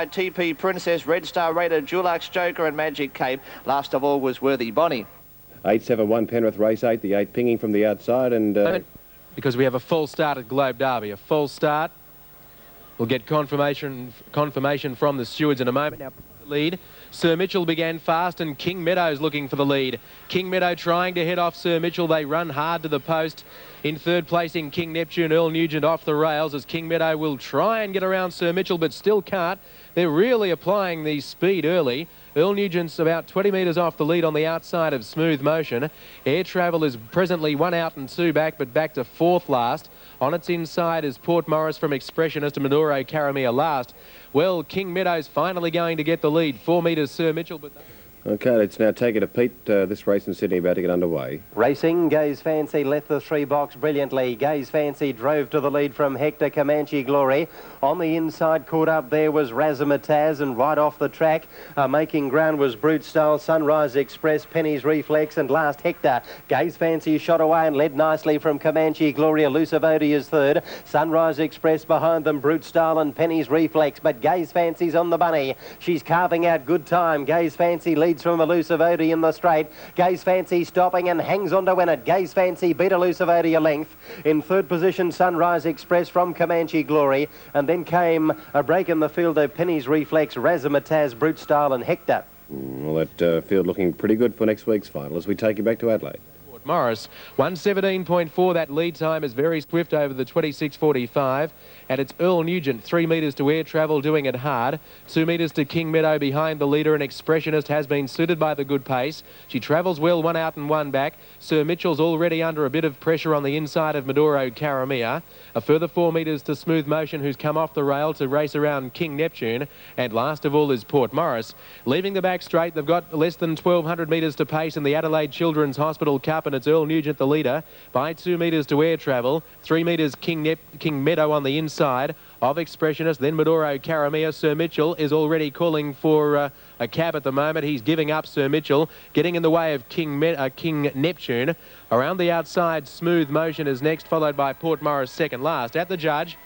TP Princess, Red Star Raider, Dulux Joker and Magic Cape. Last of all was Worthy Bonnie. 871 Penrith race 8, the 8 pinging from the outside and... Because we have a full start at Globe Derby, a full start. We'll get confirmation from the stewards in a moment. Now, lead. Sir Mitchell began fast and King Meadows looking for the lead. King Meadow trying to head off Sir Mitchell. They run hard to the post. In third placing, King Neptune, Earl Nugent off the rails as King Meadow will try and get around Sir Mitchell but still can't. They're really applying the speed early. Earl Nugent's about 20 metres off the lead on the outside of Smooth Motion. Air Travel is presently 1 out and 2 back, but back to 4th last. On its inside is Port Morris from Expressionist and Maduro Caramia last. Well, King Meadows finally going to get the lead. 4 metres Sir Mitchell, but... OK, let's now take it to Pete. This race in Sydney about to get underway. Racing, Gaze Fancy left the 3 box brilliantly. Gaze Fancy drove to the lead from Hector Comanche Glory. On the inside, caught up there was Razzmatazz, and right off the track, making ground was Brute Style, Sunrise Express, Penny's Reflex, and last Hector. Gaze Fancy shot away and led nicely from Comanche Glory. Elusive Odie is third. Sunrise Express behind them, Brute Style and Penny's Reflex, but Gaze Fancy's on the bunny. She's carving out good time. Gaze Fancy leads from Elusive Odie in the straight. Gaze Fancy stopping and hangs on to win it. Gaze Fancy beat Elusive Odie a length. In third position, Sunrise Express from Comanche Glory, and then came a break in the field of Penny's Reflex, Razzmatazz, Brute Style and Hector. Well, that field looking pretty good for next week's final as we take you back to Adelaide. Morris, 1:17.4. That lead time is very swift over the 26.45. And it's Earl Nugent, 3 metres to Air Travel, doing it hard. 2 metres to King Meadow behind the leader, and Expressionist has been suited by the good pace. She travels well, 1 out and 1 back. Sir Mitchell's already under a bit of pressure on the inside of Maduro Caramia. A further 4 metres to Smooth Motion, who's come off the rail to race around King Neptune. And last of all is Port Morris. Leaving the back straight, they've got less than 1,200 metres to pace in the Adelaide Children's Hospital Cup, and it's Earl Nugent the leader by 2 metres to Air Travel. 3 metres King Meadow on the inside of Expressionist, then Maduro Caramia. Sir Mitchell is already calling for a cab at the moment. He's giving up Sir Mitchell, getting in the way of King Neptune. Around the outside, Smooth Motion is next, followed by Port Morris second last. At the judge,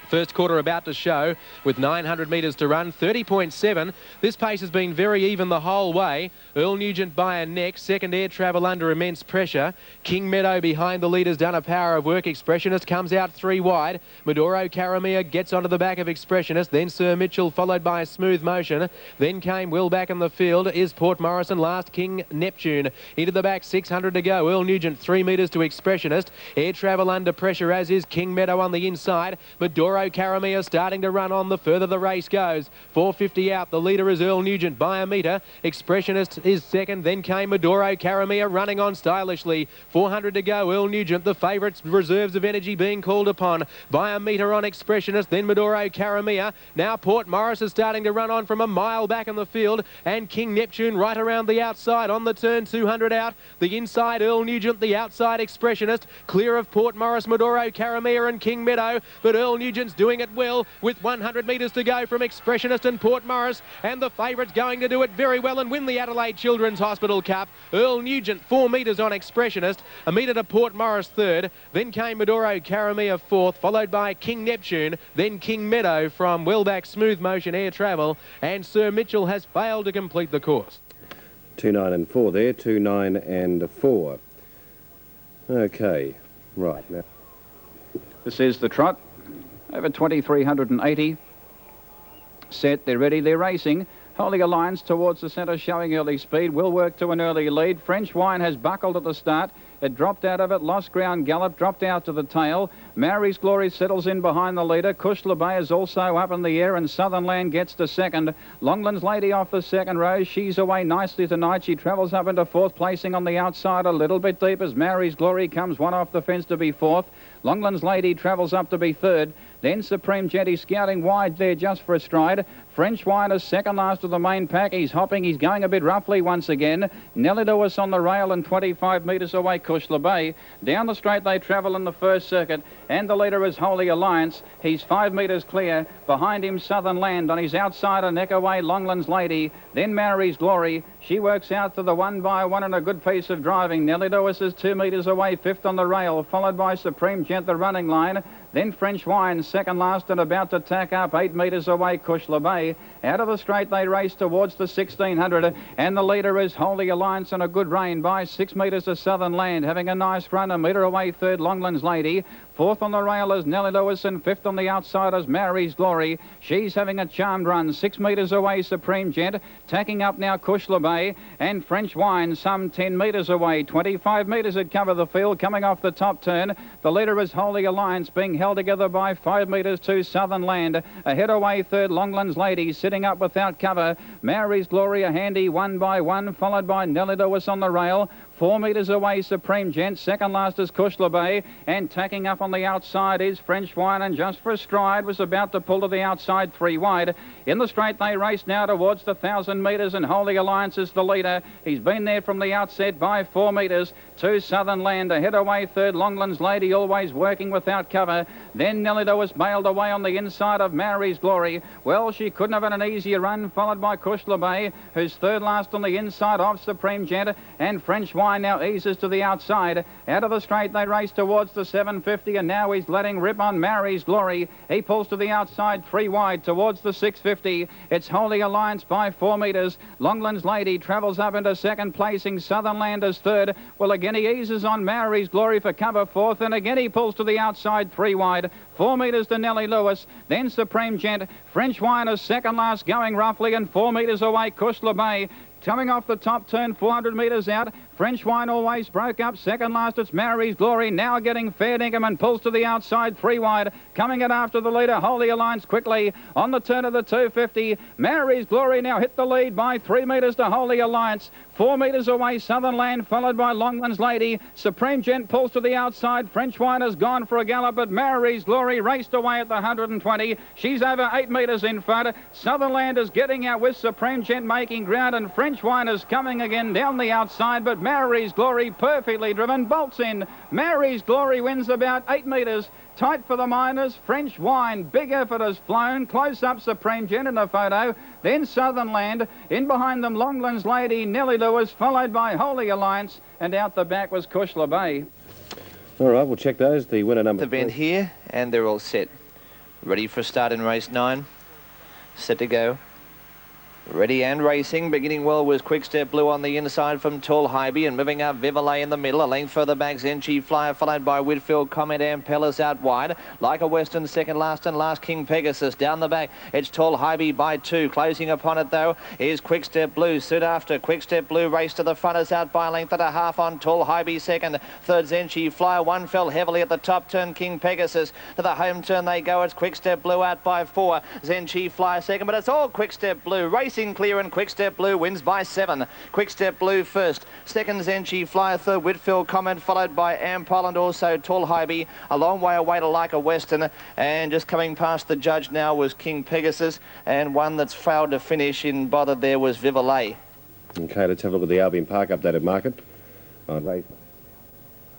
first quarter about to show with 900 metres to run, 30.7. This pace has been very even the whole way. Earl Nugent by a neck. Second, Air Travel under immense pressure. King Meadow behind the leader's done a power of work. Expressionist comes out 3 wide. Maduro Caramia gets onto the back of Expressionist. Then Sir Mitchell followed by Smooth Motion. Then came well back in the field is Port Morris, and last King Neptune. Into the back, 600 to go. Earl Nugent 3 metres to Expressionist. Air Travel under pressure, as is King Meadow on the inside. Maduro Caramia starting to run on the further the race goes. 450 out. The leader is Earl Nugent by a metre. Expressionist is second. Then came Maduro Caramia running on stylishly. 400 to go. Earl Nugent, the favourites, reserves of energy being called upon by a metre on Expressionist. Then Maduro Caramia. Now Port Morris is starting to run on from a mile back in the field, and King Neptune right around the outside on the turn. 200 out. The inside Earl Nugent, the outside Expressionist, clear of Port Morris, Maduro Caramia and King Meadow, but Earl Nugent's doing it well with 100 metres to go from Expressionist and Port Morris, and the favourites going to do it very well and win the Adelaide Children's Hospital Cup. Earl Nugent 4 metres on Expressionist, a metre to Port Morris third, then came Maduro Caramia fourth, followed by King Neptune, then King Meadow from Wellback, Smooth Motion, Air Travel, and Sir Mitchell has failed to complete the course. 2, 9 and 4 there, 2, 9 and 4. OK, right now. This is the trot. Over 2,380. Set, they're ready, they're racing. Holding a lines towards the centre, showing early speed. Will work to an early lead. French Wine has buckled at the start. It dropped out of it, lost ground, gallop, dropped out to the tail. Mary's Glory settles in behind the leader. Cush LeBay is also up in the air, and Southern Land gets to second. Longland's Lady off the second row. She's away nicely tonight. She travels up into fourth, placing on the outside a little bit deep as Mary's Glory comes 1 off the fence to be fourth. Longland's Lady travels up to be third. Then Supreme Jetty scouting wide there just for a stride. French Wine is second last of the main pack. He's hopping. He's going a bit roughly once again. Nelly Lewis on the rail and 25 metres away, Cush LeBay. Down the straight they travel in the first circuit, and the leader is Holy Alliance. He's 5 metres clear. Behind him, Southern Land. On his outside, a neck away, Longland's Lady. Then Mary's Glory. She works out to the 1 by 1 and a good piece of driving. Nelly Lewis is 2 metres away, fifth on the rail, followed by Supreme Jet, the running line. Then French Wine, second last and about to tack up 8 metres away, Kushla Bay. Out of the straight they race towards the 1600, and the leader is Holy Alliance and a good rain by 6 metres to Southern Land, having a nice run. A metre away third, Longlands Lady. Fourth on the rail is Nellie Lewis, and fifth on the outside is Mary's Glory. She's having a charmed run. 6 metres away, Supreme Gent. Tacking up now, Kushla Bay, and French Wine some 10 metres away. 25 metres at cover the field, coming off the top turn. The leader is Holy Alliance, being held together by 5 metres to Southern Land. Ahead away third, Longlands Lady, sitting up without cover. Mary's Glory a handy 1 by 1, followed by Nellie Lewis on the rail. 4 metres away, Supreme Gent. Second last is Kushla Bay, and tacking up on the outside is French Wine, and just for a stride was about to pull to the outside 3 wide. In the straight they race now towards the 1,000 metres, and Holy Alliance is the leader. He's been there from the outset by 4 metres to Southern Land. Ahead away third, Longlands Lady, always working without cover. Then Nellie Lewis bailed away on the inside of Mary's Glory. Well, she couldn't have had an easier run, followed by Kushla Bay, who's third last on the inside of Supreme Gent, and French Wine now eases to the outside. Out of the straight they race towards the 750, and now he's letting rip on Mary's Glory. He pulls to the outside 3 wide towards the 650. It's Holy Alliance by 4 metres. Longlands Lady travels up into second, placing Southern Land as third. Well, again he eases on Mary's Glory for cover fourth, and again he pulls to the outside 3 wide. 4 metres to Nellie Lewis, then Supreme Gent. French Wine is second last, going roughly, and 4 metres away, Kushla Bay. Coming off the top turn, 400 metres out. French Wine always broke up. Second last, it's Mary's Glory. Now getting fair dinkum and pulls to the outside 3 wide. Coming in after the leader, Holy Alliance quickly. On the turn of the 250, Mary's Glory now hit the lead by 3 metres to Holy Alliance. 4 metres away, Southern Land, followed by Longlands Lady. Supreme Gent pulls to the outside. French Wine has gone for a gallop, but Mary's Glory raced away at the 120. She's over 8 metres in front. Southern Land is getting out with Supreme Gent making ground, and French Wine is coming again down the outside, but Mary's Glory, perfectly driven, bolts in. Mary's Glory wins about 8 metres. Tight for the miners. French Wine, big effort has flown. Close up Supreme Gent in the photo. Then Southern Land. In behind them, Longlands Lady, Nellie Lewis, followed by Holy Alliance. And out the back was Kushla Bay. All right, we'll check those. The winner number The bend here, and they're all set. Ready for a start in race 9. Set to go. Ready and racing. Beginning well was Quickstep Blue on the inside from Tall Hybe, and moving up Vivalet in the middle. A length further back, Zenchi Flyer, followed by Whitfield Comet and Pellis out wide. Like a Western, second last, and last King Pegasus. Down the back, it's Tall Hybe by 2. Closing upon it, though, is Quickstep Blue. Soon after, Quickstep Blue race to the front is out by a length and a half on Tall Hybe second. Third, Zenchi Flyer. 1 fell heavily at the top turn, King Pegasus. To the home turn they go. It's Quickstep Blue out by 4. Zenchi Flyer second, but it's all Quickstep Blue. Racing clear, and Quickstep Blue wins by 7. Quickstep Blue first. Second, Zenchi Flyer. Third, Whitfield Comment, followed by Ampol and also Tall Hybe. A long way away to Like a Western. And just coming past the judge now was King Pegasus. And one that's failed to finish in bothered there was Vivalet. Okay, let's have a look at the Albion Park updated market. On race.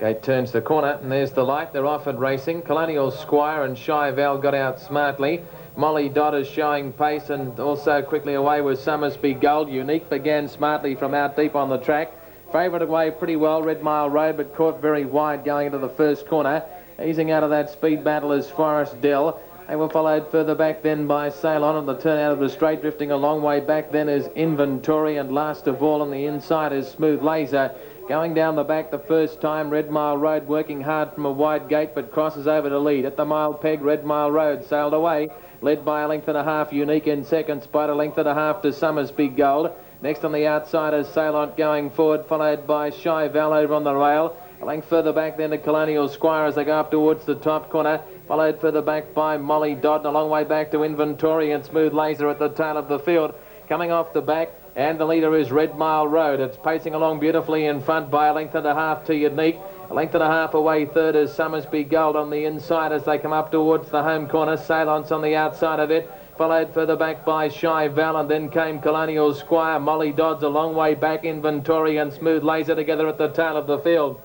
Gate turns the corner, and there's the light. They're off at racing. Colonial Squire and Shy Val got out smartly. Molly Dodd is showing pace, and also quickly away was Summersby Gold. Unique began smartly from out deep on the track. Favourite away pretty well, Red Mile Road, but caught very wide going into the first corner. Easing out of that speed battle is Forest Dell. They were followed further back then by Sail On, and the turn out of the straight drifting a long way back then is Inventory, and last of all on the inside is Smooth Laser. Going down the back the first time, Red Mile Road working hard from a wide gate, but crosses over to lead. At the mile peg, Red Mile Road sailed away, led by a length and a half. Unique in second spot, a length and a half to Summersby Gold. Next on the outside is Sailont going forward, followed by Shy Val over on the rail. A length further back then to Colonial Squire as they go up towards the top corner, followed further back by Molly Dodd, and a long way back to Inventory and Smooth Laser at the tail of the field. Coming off the back, and the leader is Red Mile Road. It's pacing along beautifully in front by a length and a half to Unique. A length and a half away third is Summersby Gold on the inside as they come up towards the home corner. Sailon's on the outside of it, followed further back by Shy Val, and then came Colonial Squire. Molly Dodd's a long way back, Inventory and Smooth Laser together at the tail of the field.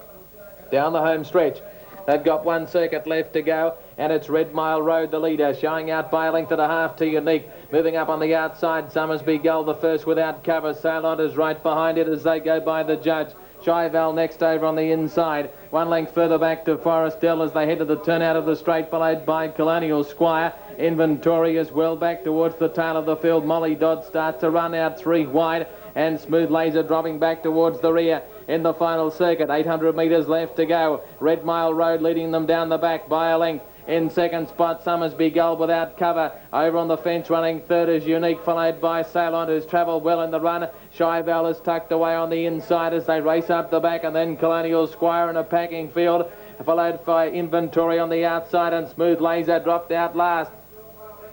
Down the home stretch, they've got 1 circuit left to go, and it's Red Mile Road, the leader, showing out by a length and a half to Unique. Moving up on the outside, Summersby Gold, the first without cover. Sailont is right behind it as they go by the judge. Shyval next over on the inside. 1 length further back to Forest Dell as they head to the turnout of the straight, followed by Colonial Squire. Inventory is well back towards the tail of the field. Molly Dodd starts to run out 3 wide, and Smooth Laser dropping back towards the rear in the final circuit. 800 metres left to go. Red Mile Road leading them down the back by a length. In second spot, Summersby Gold without cover. Over on the fence, running third is Unique, followed by Salon, who's travelled well in the run. Shyval is tucked away on the inside as they race up the back, and then Colonial Squire in a packing field, followed by Inventory on the outside, and Smooth Laser dropped out last.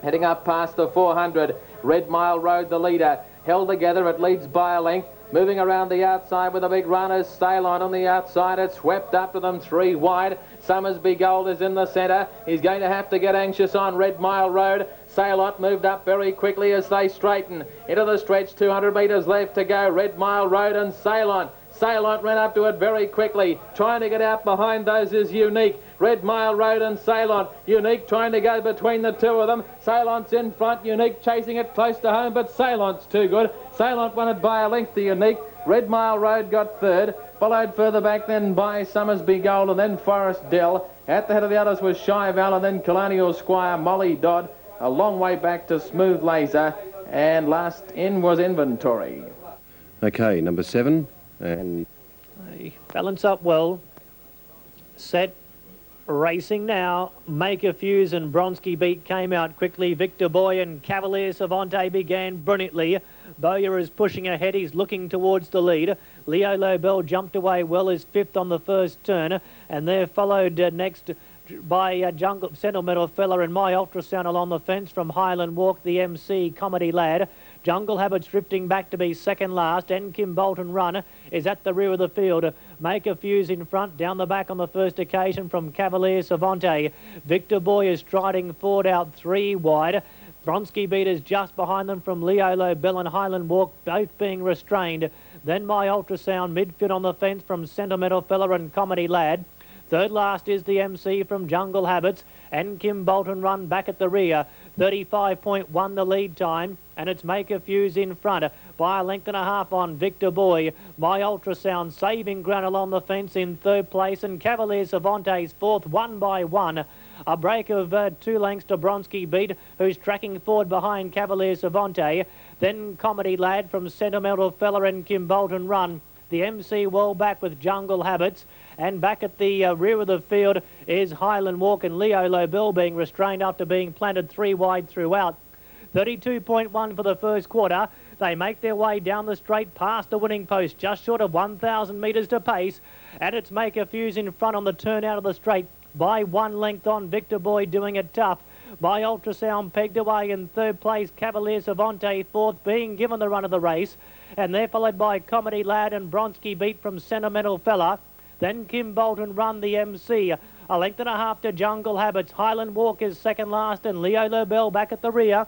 Heading up past the 400, Red Mile Road the leader. Held together, it leads by a length. Moving around the outside with the big runners. Stalon on the outside. It's swept up to them 3 wide. Summersby Gold is in the centre. He's going to have to get anxious on Red Mile Road. Salot moved up very quickly as they straighten. Into the stretch, 200 metres left to go. Red Mile Road and Salon. Salon ran up to it very quickly. Trying to get out behind those is Unique. Red Mile Road and Salon. Unique trying to go between the two of them. Salon's in front. Unique chasing it close to home, but Salon's too good. Salon won it by a length to Unique. Red Mile Road got third. Followed further back then by Summersby Gold and then Forest Dell. At the head of the others was Shyval and then Colonial Squire, Molly Dodd. A long way back to Smooth Laser. And last in was Inventory. Okay, number 7. And they balance up well. Set. Racing now. Make a Fuse and Bronski Beat came out quickly. Victor Boy and Cavalier Savante began brilliantly. Bowyer is pushing ahead. He's looking towards the lead. Leo Lobel jumped away well as 5th on the first turn. And they're followed next by Jungle Sentimental Fella and My Ultrasound along the fence from Highland Walk, the MC Comedy Lad. Jungle Habits drifting back to be second last, and Kim Bolton Run is at the rear of the field. Make a Fuse in front, down the back on the first occasion from Cavalier Savante. Victor Boy is striding forward out 3 wide. Bronski Beat is just behind them from Leo Lobel and Highland Walk, both being restrained. Then My Ultrasound midfield on the fence from Sentimental Fella and Comedy Lad. Third last is the MC from Jungle Habits, and Kim Bolton Run back at the rear. 35.1 the lead time, and it's Make a Fuse in front by a length and a half on Victor Boy. My Ultrasound saving ground along the fence in third place, and Cavalier Savante's fourth, 1 by 1. A break of 2 lengths to Bronski Beat, who's tracking forward behind Cavalier Savante. Then Comedy Lad from Sentimental Fella and Kim Bolton Run. The MC well back with Jungle Habits. And back at the rear of the field is Highland Walk and Leo Lobel being restrained after being planted 3 wide throughout. 32.1 for the first quarter. They make their way down the straight past the winning post, just short of 1,000 metres to pace. And it's Make a Fuse in front on the turn out of the straight by 1 length on Victor Boy doing it tough. By Ultrasound pegged away in third place, Cavalier Savante fourth, being given the run of the race. And they're followed by Comedy Lad and Bronski Beat from Sentimental Fella. Then Kim Bolton Run, the MC. A length and a half to Jungle Habits. Highland Walk is second last, and Leo Lobel back at the rear.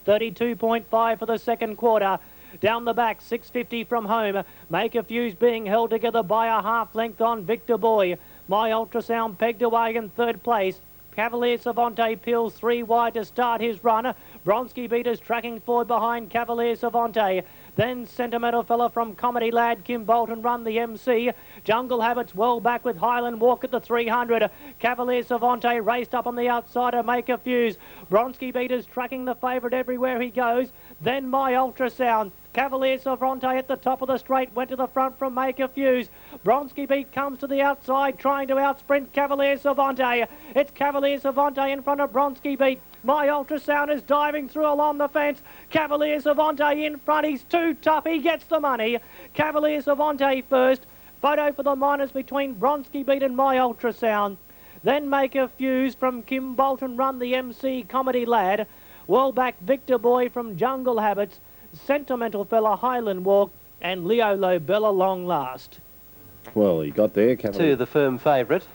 32.5 for the second quarter. Down the back, 6.50 from home. Make a Fuse being held together by a half length on Victor Boy. My Ultrasound pegged away in third place. Cavalier Savante peels 3 wide to start his run. Bronski Beat is tracking forward behind Cavalier Savante. Then Sentimental Fella from Comedy Lad, Kim Bolton Run, the MC. Jungle Habits well back with Highland Walk at the 300. Cavalier Savante raced up on the outside to Make a Fuse. Bronski Beat is tracking the favourite everywhere he goes. Then My Ultrasound. Cavalier Savante at the top of the straight, went to the front from Make a Fuse. Bronski Beat comes to the outside, trying to outsprint Cavalier Savante. It's Cavalier Savante in front of Bronski Beat. My Ultrasound is diving through along the fence. Cavalier Savante in front. He's too tough. He gets the money. Cavalier Savante first. Photo for the minors between Bronski Beat and My Ultrasound. Then Make a Fuse from Kim Bolton Run, the MC Comedy Lad. Well back Victor Boy from Jungle Habits. Sentimental Fella, Highland Walk, and Leo Lobel long last. well, he got there, Cavalier. To the firm favourite.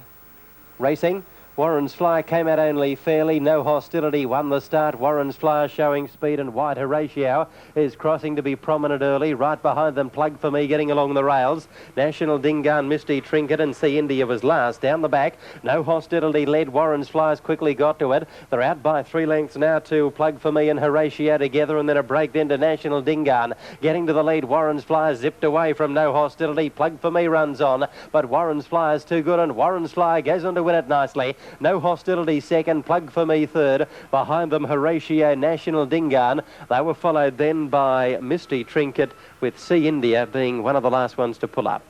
Racing. Warren's Flyer came out only fairly. No Hostility won the start. Warren's Flyer showing speed, and White Horatio is crossing to be prominent early. Right behind them, Plug for Me getting along the rails. National Dingaan, Misty Trinket and Sea India was last. Down the back, No Hostility led. Warren's Flyers quickly got to it. They're out by 3 lengths now to Plug for Me and Horatio together, and then a break then to National Dingaan. Getting to the lead, Warren's Flyers zipped away from No Hostility. Plug for Me runs on, but Warren's Flyer's too good, and Warren's Flyer goes on to win it nicely. No Hostility second, Plug for Me third. Behind them, Horatio, National Dingaan. They were followed then by Misty Trinket, with Sea India being one of the last ones to pull up.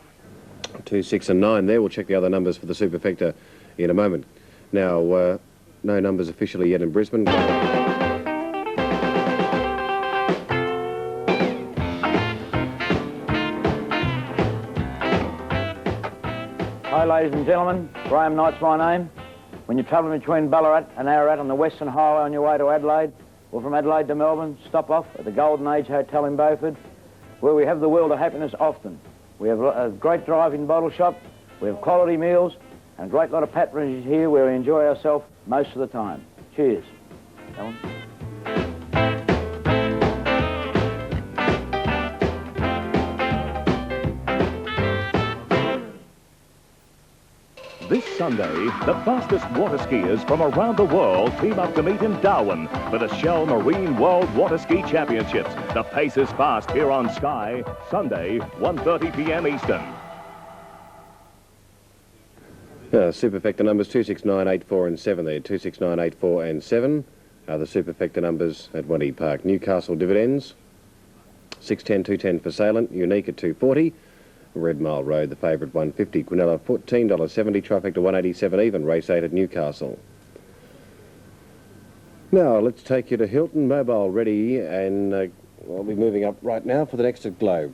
2, 6 and 9 there. We'll check the other numbers for the Superfecta in a moment. Now, no numbers officially yet in Brisbane. Hi ladies and gentlemen, Graham Knight's my name. When you're travelling between Ballarat and Ararat on the Western Highway on your way to Adelaide, or from Adelaide to Melbourne, stop off at the Golden Age Hotel in Beaufort, where we have the world of happiness often. We have a great drive-in bottle shop, we have quality meals, and a great lot of patronage here where we enjoy ourselves most of the time. Cheers. Alan? This Sunday, the fastest water skiers from around the world team up to meet in Darwin for the Shell Marine World Water Ski Championships. The pace is fast here on Sky, Sunday, 1:30 p.m. Eastern. Superfecta numbers 2, 6, 9, 8, 4 and 7 there. 2, 6, 9, 8, 4 and 7 are the Superfecta numbers at Wendy Park. Newcastle Dividends, 610, 210 for Salient, Unique at 240. Red Mile Road, the favourite, 150. Quinella, $14.70. Trifecta, 187 even. Race 8 at Newcastle. Now, let's take you to Hilton. Mobile ready, and I'll be moving up right now for the next at Globe.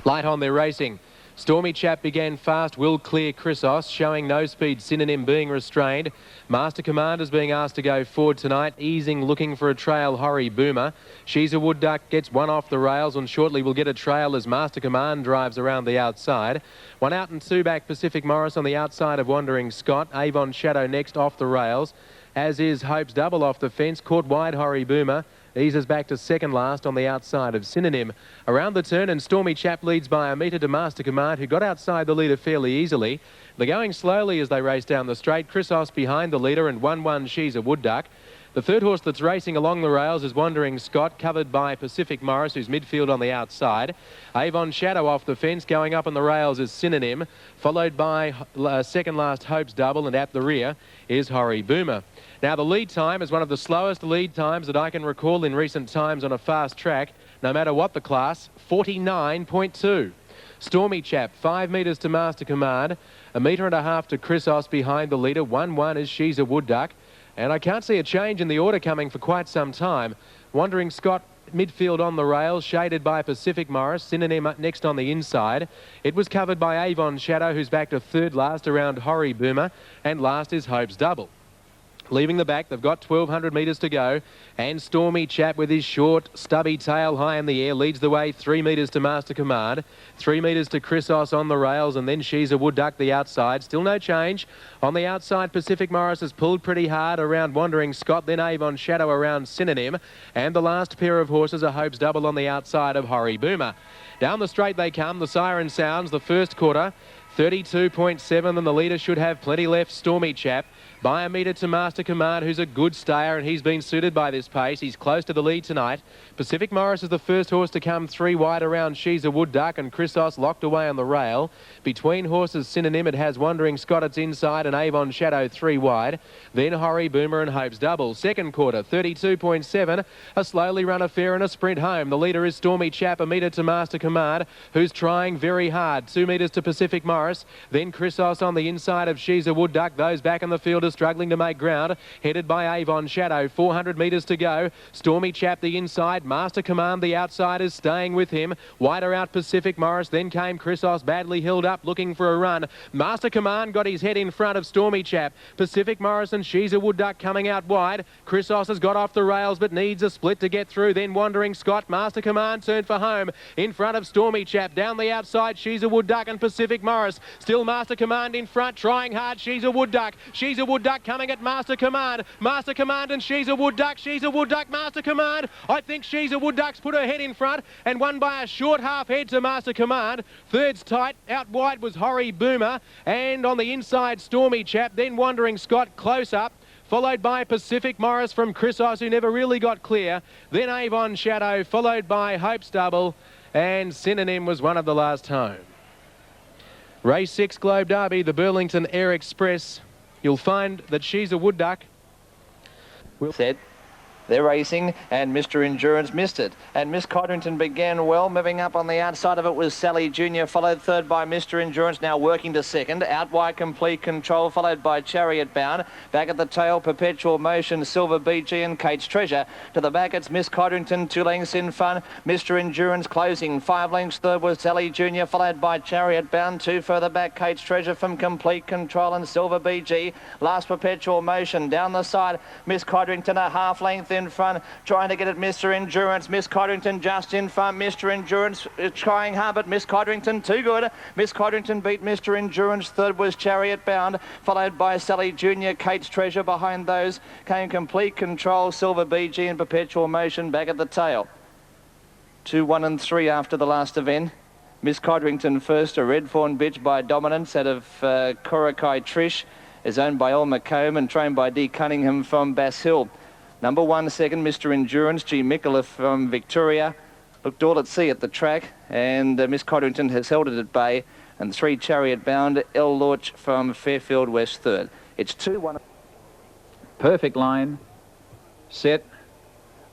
Light on, they're racing. Stormy Chap began fast, will clear Chrysos, showing no speed, Synonym being restrained. Master Commander's being asked to go forward tonight, easing, looking for a trail, Horry Boomer. She's a Wood Duck, gets one off the rails, and shortly we'll get a trail as Master Command drives around the outside. 1 out and 2 back, Pacific Morris on the outside of Wandering Scott. Avon Shadow next off the rails, as is Hope's Double off the fence, caught wide Horry Boomer. Eases back to second last on the outside of Synonym. Around the turn, and Stormy Chap leads by a metre to Master Command, who got outside the leader fairly easily. They're going slowly as they race down the straight. Chrysos behind the leader, and 1-1 She's a Wood Duck. The third horse that's racing along the rails is Wandering Scott, covered by Pacific Morris, who's midfield on the outside. Avon Shadow off the fence, going up on the rails is Synonym, followed by second last Hope's Double, and at the rear is Horry Boomer. Now, the lead time is one of the slowest lead times that I can recall in recent times on a fast track, no matter what the class, 49.2. Stormy Chap, 5 metres to Master Command, 1.5 metres to Chrysos behind the leader. 1-1 is She's a Wood Duck. And I can't see a change in the order coming for quite some time. Wandering Scott, midfield on the rails, shaded by Pacific Morris. Synonym next on the inside. It was covered by Avon Shadow, who's back to third last around Horry Boomer. And last is Hope's Double. Leaving the back, they've got 1,200 metres to go, and Stormy Chap with his short, stubby tail high in the air leads the way 3 metres to Master Command, 3 metres to Chrysos on the rails, and then She's a Wood Duck the outside. Still no change. On the outside, Pacific Morris has pulled pretty hard around Wandering Scott, then Avon Shadow around Synonym, and the last pair of horses are Hope's Double on the outside of Horry Boomer. Down the straight they come, the siren sounds, the first quarter, 32.7, and the leader should have plenty left, Stormy Chap. By 1 metre to Master Command, who's a good stayer, and he's been suited by this pace. He's close to the lead tonight. Pacific Morris is the first horse to come 3 wide around She's a Wood Duck, and Chrysos locked away on the rail. Between horses, Synonym, it has Wandering Scott, it's inside, and Avon Shadow 3 wide. Then Horry Boomer and Hope's Double. Second quarter, 32.7. A slowly run affair and a sprint home. The leader is Stormy Chap, 1 metre to Master Command, who's trying very hard. 2 metres to Pacific Morris. Then Chrysos on the inside of She's a Wood Duck. Those back in the field are struggling to make ground, headed by Avon Shadow. 400 metres to go. Stormy Chap the inside, Master Command the outside is staying with him. Wider out Pacific Morris, then came Chrysos, badly held up, looking for a run. Master Command got his head in front of Stormy Chap. Pacific Morris and She's a Wood Duck coming out wide. Chrysos has got off the rails but needs a split to get through. Then Wandering Scott, Master Command turned for home in front of Stormy Chap. Down the outside, She's a Wood Duck and Pacific Morris. Still Master Command in front, trying hard. She's a Wood Duck. She's a Wood Wood Duck coming at Master Command. Master Command and She's a Wood Duck. She's a Wood Duck, Master Command. I think She's a Wood Duck's put her head in front and won by a short half head to Master Command. Third's tight. Out wide was Horry Boomer. And on the inside, Stormy Chap. Then Wandering Scott close up, followed by Pacific Morris from Chrysos, who never really got clear. Then Avon Shadow, followed by Hope's Double, and Synonym was one of the last home. Race 6 Globe Derby, the Burlington Air Express. You'll find that She's a Wood Duck. Set. They're racing, and Mr. Endurance missed it. And Miss Codrington began well. Moving up on the outside of it was Sally Junior, followed third by Mr. Endurance, now working to second. Out wide, Complete Control, followed by Chariot Bound. Back at the tail, Perpetual Motion, Silver BG and Kate's Treasure. To the back, it's Miss Codrington, 2 lengths in front. Mr. Endurance closing. 5 lengths third was Sally Junior, followed by Chariot Bound. 2 further back, Kate's Treasure from Complete Control and Silver BG. Last, Perpetual Motion. Down the side, Miss Codrington a half length in front, trying to get at Mr. Endurance. Miss Codrington just in front. Mr. Endurance trying hard, but Miss Codrington too good. Miss Codrington beat Mr. Endurance. Third was Chariot Bound, followed by Sally Junior, Kate's Treasure. Behind those came Complete Control, Silver BG and Perpetual Motion back at the tail. 2, 1 and 3 after the last event. Miss Codrington first, a Red Fawn bitch by Dominance out of Korakai Trish, is owned by El McComb and trained by D. Cunningham from Bass Hill. Number 1, second, Mr. Endurance, G. Mikola from Victoria. Looked all at sea at the track, and Miss Codrington has held it at bay. And 3, Chariot Bound, El Lorch from Fairfield West third. It's 2, 1. Perfect line. Set.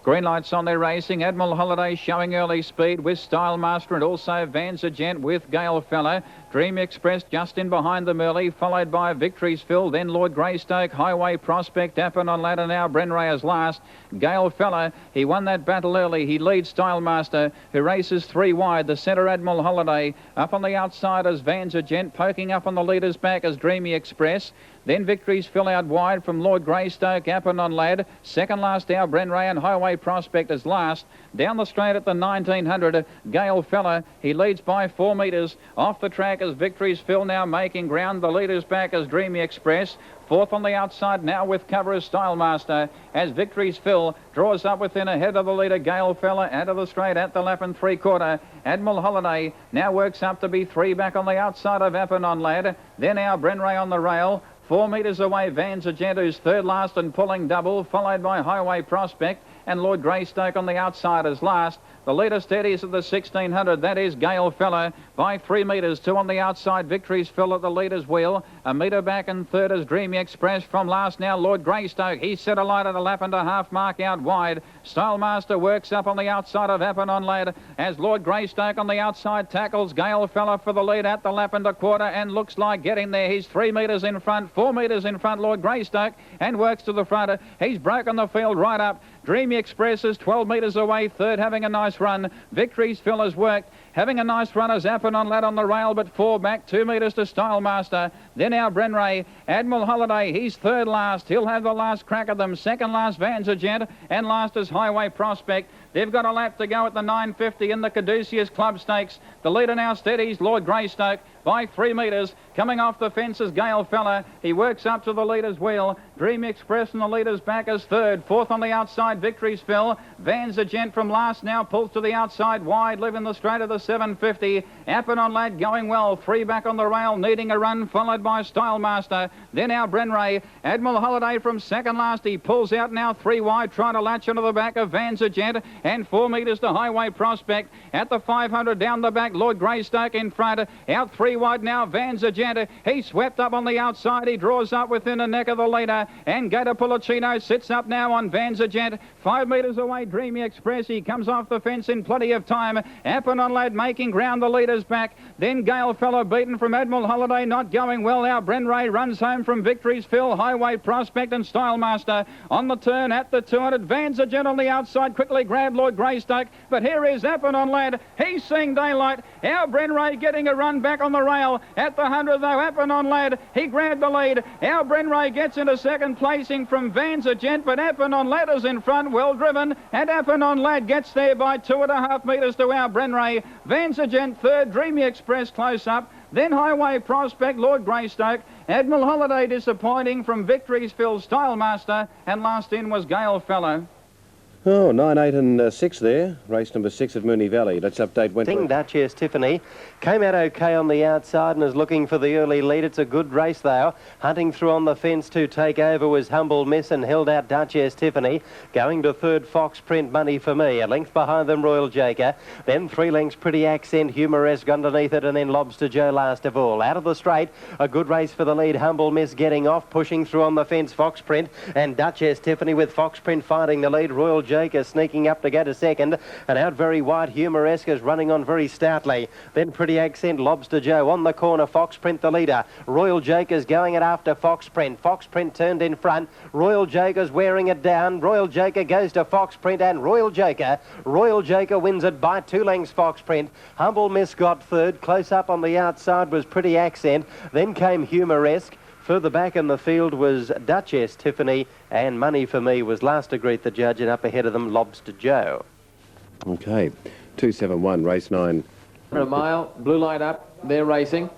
Green lights on, they're racing. Admiral Holiday showing early speed with Style Master and also Vanzagent with Gale Fella. Dream Express just in behind them early, followed by Victory's Fill, then Lord Greystoke, Highway Prospect, Appin on Ladder now, Brenray as last. Gale Fella, he won that battle early. He leads Style Master, who races 3 wide. The centre, Admiral Holiday. Up on the outside as Vanzagent, poking up on the leader's back as Dreamy Express. Then Victory's Fill out wide from Lord Greystoke, Appin on Lad. Second last now, Brenray and Highway Prospect as last. Down the straight at the 1900, Gale Fella, he leads by 4 metres. Off the track as Victory's Fill now making ground. The leader's back as Dreamy Express. Fourth on the outside now with cover as Style Master as Victory's Fill draws up within ahead of the leader Gale Fella out of the straight at the lap and 3/4. Admiral Holiday now works up to be 3 back on the outside of Appin on Lad. Then our Brenray on the rail. 4 metres away, Vanzagent, who's third last and pulling double, followed by Highway Prospect and Lord Greystoke on the outside as last. The leader steadies at the 1600. That is Gale Fella by 3 metres. 2 on the outside. Victory's Fill at the leader's wheel. A metre back and third is Dreamy Express. From last now, Lord Greystoke. He's set a light at a lap and a half mark out wide. Style Master works up on the outside of Appin on Lad as Lord Greystoke on the outside tackles Gale Fella for the lead at the lap and a quarter and looks like getting there. He's 3 metres in front, 4 metres in front, Lord Greystoke, and works to the front. He's broken the field right up. Dreamy Express is 12 metres away, third having a nice run. Victory's Fill has worked, having a nice run as Appin on Lad on the rail, but 4 back, 2 metres to Style Master. Then our Brenray, Admiral Holiday, he's third last. He'll have the last crack of them. Second last, Vanzagent, and last is Highway Prospect. They've got a lap to go at the 950 in the Caduceus Club Stakes. The leader now steadies Lord Greystoke by 3 metres. Coming off the fence is Gale Fella. He works up to the leader's wheel. Dream Express and the leader's back as third. Fourth on the outside, Victory's Fill. Vanzagent from last now pulls to the outside wide, leaving the straight of the 750. Appin on Lad going well. 3 back on the rail, needing a run, followed by Style Master. Then our Brenray. Admiral Holiday from second last. He pulls out now 3 wide, trying to latch onto the back of Vanzagent. And 4 metres to Highway Prospect. At the 500 down the back, Lord Greystoke in front. Out 3 wide now, Vanzagent. He swept up on the outside. He draws up within the neck of the leader. And Gator Pulicino sits up now on Vanzagent. 5 metres away, Dreamy Express. He comes off the fence in plenty of time. Appin on Lad making ground, the leader's back. Then Gale Fella beaten from Admiral Holiday, not going well. Now Brenray runs home from Victory's Fill, Highway Prospect and Style Master. On the turn at the 200, Vanzagent on the outside, quickly grabbed Lord Greystoke. But here is Appenon Lad. He's seeing daylight. Our Brenray getting a run back on the rail. At the 100 though, Appenon Lad, he grabbed the lead. Our Brenray gets into second placing from Vanzagent, but Appenon Lad is in front, well driven, and Appenon Lad gets there by 2.5 metres to our Brenray. Vanzagent third, Dreamy Express close up. Then Highway Prospect, Lord Greystoke. Admiral Holiday disappointing from Victory's Phil Stylemaster. And last in was Gale Fellow. Oh, 9, 8 and 6 there. Race number 6 at Moonee Valley. Let's update Wentworth. Sing Duchess Tiffany came out okay on the outside and is looking for the early lead. It's a good race though. Hunting through on the fence to take over was Humble Miss and held out Duchess Tiffany. Going to third, Fox Print, Money for Me. A length behind them, Royal Jaker. Then 3 lengths, Pretty Accent, Humoresque underneath it, and then Lobster Joe last of all. Out of the straight, a good race for the lead. Humble Miss getting off, pushing through on the fence, Fox Print, and Duchess Tiffany with Fox Print finding the lead. Royal Jaker sneaking up to go to second, and out very wide, Humoresque is running on very stoutly. Then Pretty Accent, Lobster Joe on the corner, Fox Print the leader. Royal Jaker's going it after Fox Print. Fox Print turned in front. Royal Jaker's wearing it down. Royal Jaker goes to Fox Print and Royal Jaker. Royal Jaker wins it by 2 lengths, Fox Print. Humble Miss got third. Close up on the outside was Pretty Accent. Then came Humoresque. Further back in the field was Duchess Tiffany, and Money for Me was last to greet the judge, and up ahead of them, Lobster Joe. Okay, 271, race 9. A mile, blue light up, they're racing.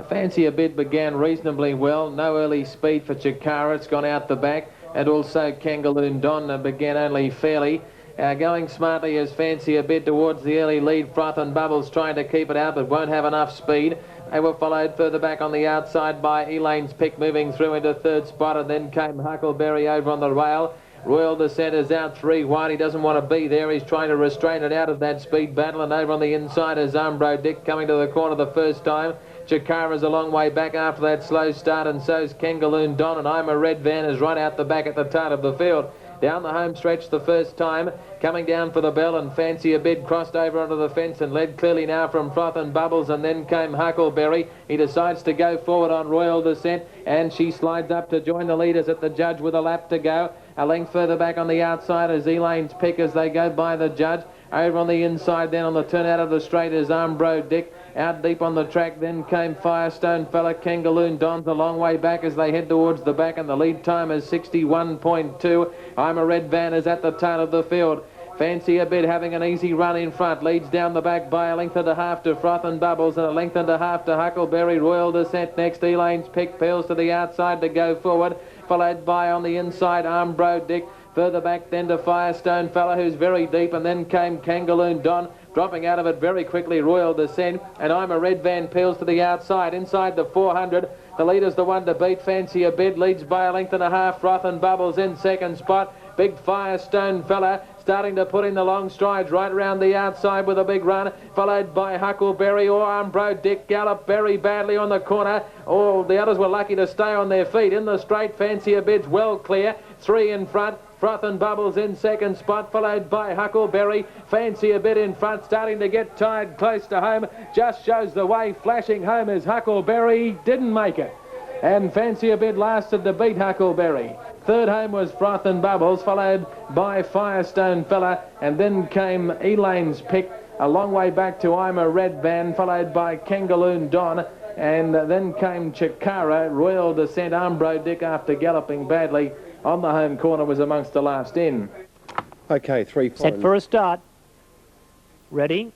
Fancy a Bit began reasonably well. No early speed for Chikara, it's gone out the back. And also Kangaloon Don began only fairly. Going smartly is Fancy a Bit towards the early lead. Froth and Bubbles trying to keep it out, but won't have enough speed. They were followed further back on the outside by Elaine's Pick, moving through into third spot, and then came Huckleberry over on the rail. Royal Descent is out 3 wide. He doesn't want to be there. He's trying to restrain it out of that speed battle, and over on the inside is Umbro Dick coming to the corner the first time. Chikara's a long way back after that slow start, and so's Kangaloon Don, and I'm a Red Van is right out the back at the tail of the field. Down the home stretch the first time, coming down for the bell, and Fancy a Bit crossed over onto the fence and led clearly now from Froth and Bubbles, and then came Huckleberry. He decides to go forward on Royal Descent, and she slides up to join the leaders at the judge with a lap to go. A length further back on the outside is Elaine's Pick as they go by the judge. Over on the inside then on the turn out of the straight is Umbro Dick. Out deep on the track then came Firestone Fella. Kangaloon Don's a long way back as they head towards the back, and the lead time is 61.2. I'm a Red Van is at the tail of the field. Fancy a Bit having an easy run in front, leads down the back by a length and a half to Froth and Bubbles, and a length and a half to Huckleberry. Royal Descent next. Elaine's Pick peels to the outside to go forward, followed by on the inside Umbro Dick. Further back then to Firestone Fella, who's very deep, and then came Kangaloon Don, dropping out of it very quickly, Royal Descent, and I'm a Red Van peels to the outside, inside the 400. The leader's the one to beat. Fancy a Bit leads by a length and a half. Froth and Bubbles in second spot. Big Firestone Fella starting to put in the long strides right around the outside with a big run, followed by Huckleberry or Umbro Dick. Gallop very badly on the corner. All the others were lucky to stay on their feet. In the straight, Fancy a Bit's well clear. 3 in front. Froth and Bubbles in second spot, followed by Huckleberry. Fancy a Bit in front, starting to get tired close to home. Just shows the way, flashing home is Huckleberry. Didn't make it. And Fancy a Bit lasted to beat Huckleberry. Third home was Froth and Bubbles, followed by Firestone Fella, and then came Elaine's Pick. A long way back to I'm a Red Van, followed by Kangaloon Don, and then came Chikara. Royal Descent, Umbro Dick, after galloping badly on the home corner, was amongst the last in. Okay, 3, 4. Set for a start. Ready.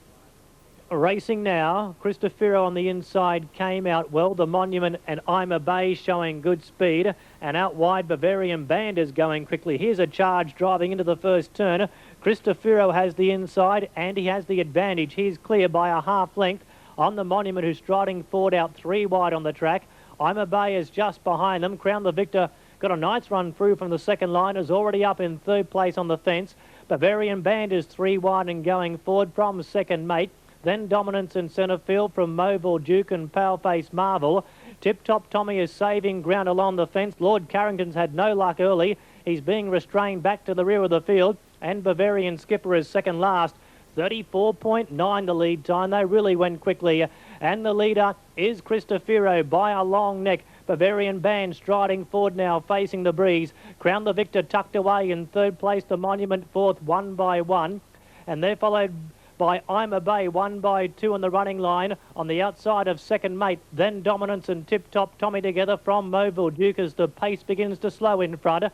Racing now. Christofero on the inside came out well. The Monument and I'm a Bay showing good speed. And out wide, Bavarian Band is going quickly. Here's a charge driving into the first turn. Christofero has the inside and he has the advantage. He's clear by a half length on the Monument, who's striding forward out 3 wide on the track. I'm a Bay is just behind them. Crown the Victor got a nice run through from the second line, is already up in third place on the fence. Bavarian Band is 3 wide and going forward from second mate. Then Dominance in centre field from Mobile Duke and Paleface Marvel. Tip Top Tommy is saving ground along the fence. Lord Carrington's had no luck early. He's being restrained back to the rear of the field. And Bavarian Skipper is second last. 34.9 the lead time. They really went quickly. And the leader is Christofero by a long neck. Bavarian Band striding forward now, facing the breeze. Crown the Victor tucked away in third place. The Monument fourth, 1 by 1. and they're followed by I'm a Bay, 1 by 2 on the running line on the outside of second mate. Then Dominance and Tip Top Tommy together from Mobile Duke as the pace begins to slow in front.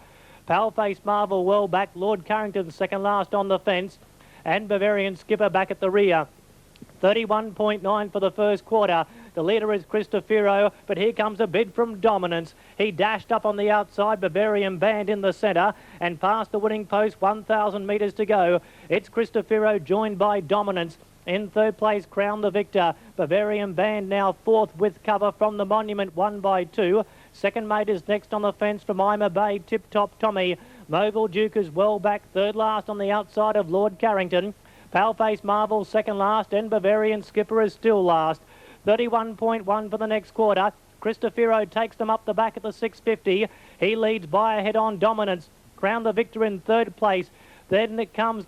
Paleface Marvel well back. Lord Carrington second last on the fence, and Bavarian Skipper back at the rear. 31.9 for the first quarter. The leader is Cristofero, but here comes a bid from Dominance. He dashed up on the outside, Bavarian Band in the centre, and past the winning post, 1,000 metres to go. It's Cristofero joined by Dominance. In third place, Crown the Victor. Bavarian Band now fourth with cover from the Monument, 1 by 2. Second mate is next on the fence from Ima Bay, Tip Top Tommy. Mobile Duke is well back, third last on the outside of Lord Carrington. Paleface Marvel second last, and Bavarian Skipper is still last. 31.1 for the next quarter. Cristofero takes them up the back at the 650. He leads by a head on Dominance. Crown the Victor in third place. Then it comes